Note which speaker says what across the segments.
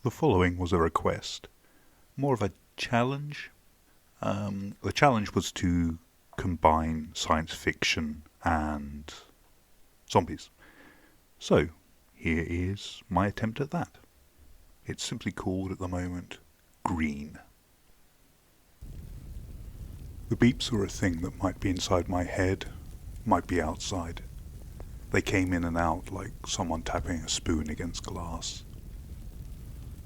Speaker 1: The following was a request, more of a challenge. The challenge was to combine science fiction and zombies. So, here is my attempt at that. It's simply called at the moment Green. The beeps were a thing that might be inside my head, might be outside. They came in and out like someone tapping a spoon against glass.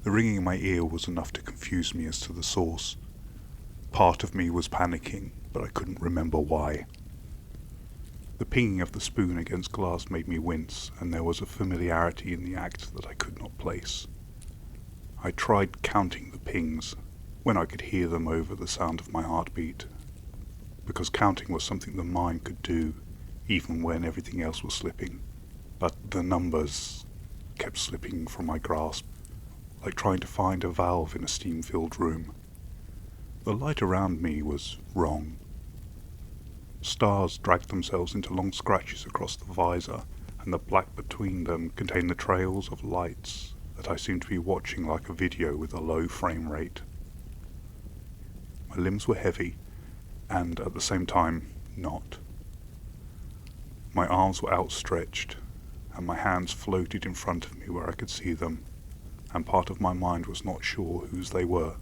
Speaker 1: The ringing in my ear was enough to confuse me as to the source. Part of me was panicking, but I couldn't remember why. The pinging of the spoon against glass made me wince, and there was a familiarity in the act that I could not place. I tried counting the pings when I could hear them over the sound of my heartbeat, because counting was something the mind could do even when everything else was slipping, but the numbers kept slipping from my grasp, like trying to find a valve in a steam-filled room. The light around me was wrong. Stars dragged themselves into long scratches across the visor, and the black between them contained the trails of lights that I seemed to be watching like a video with a low frame rate. My limbs were heavy, and at the same time, not. My arms were outstretched, and my hands floated in front of me where I could see them, and part of my mind was not sure whose they were.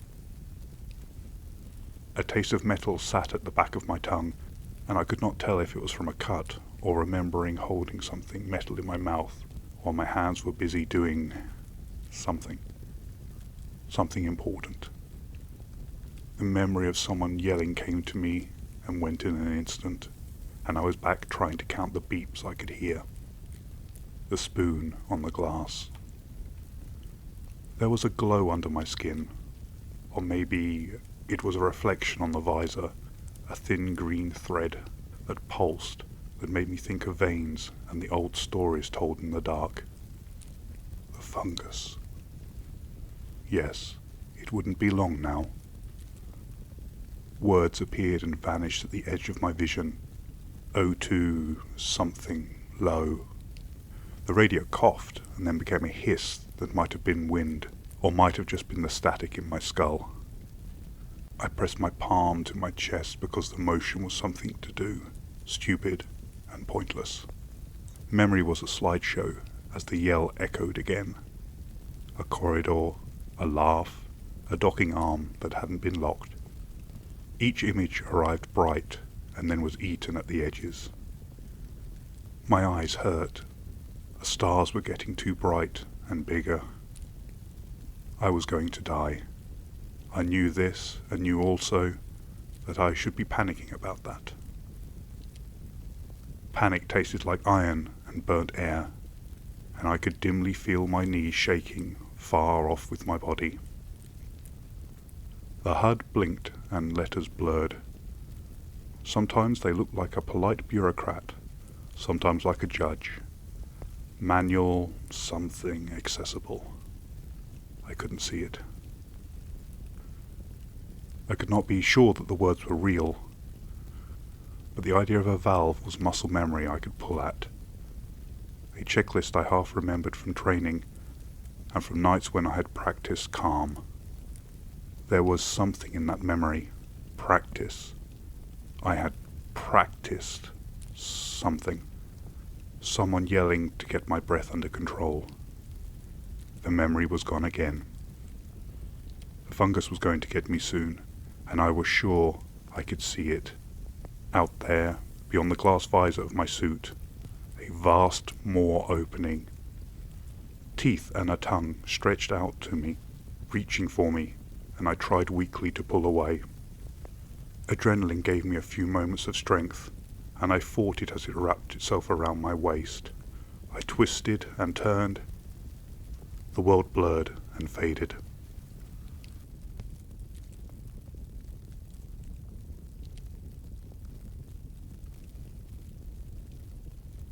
Speaker 1: A taste of metal sat at the back of my tongue, and I could not tell if it was from a cut or remembering holding something metal in my mouth while my hands were busy doing something important. The memory of someone yelling came to me and went in an instant, and I was back trying to count the beeps I could hear. The spoon on the glass. There was a glow under my skin, or maybe it was a reflection on the visor, a thin green thread that pulsed, that made me think of veins and the old stories told in the dark. The fungus. Yes, it wouldn't be long now. Words appeared and vanished at the edge of my vision. O2 something low. The radio coughed and then became a hiss that might have been wind, or might have just been the static in my skull. I pressed my palm to my chest because the motion was something to do, stupid and pointless. Memory was a slideshow as the yell echoed again. A corridor, a laugh, a docking arm that hadn't been locked. Each image arrived bright and then was eaten at the edges. My eyes hurt. The stars were getting too bright and bigger. I was going to die. I knew this, and knew also that I should be panicking about that. Panic tasted like iron and burnt air, and I could dimly feel my knees shaking far off with my body. The HUD blinked and letters blurred. Sometimes they looked like a polite bureaucrat, sometimes like a judge. Manual something accessible. I couldn't see it. I could not be sure that the words were real, but the idea of a valve was muscle memory I could pull at. A checklist I half remembered from training, and from nights when I had practiced calm. There was something in that memory. Practice. I had practiced something. Someone yelling to get my breath under control. The memory was gone again. The fungus was going to get me soon, and I was sure I could see it. Out there, beyond the glass visor of my suit, a vast maw opening. Teeth and a tongue stretched out to me, reaching for me, and I tried weakly to pull away. Adrenaline gave me a few moments of strength, and I fought it as it wrapped itself around my waist. I twisted and turned. The world blurred and faded.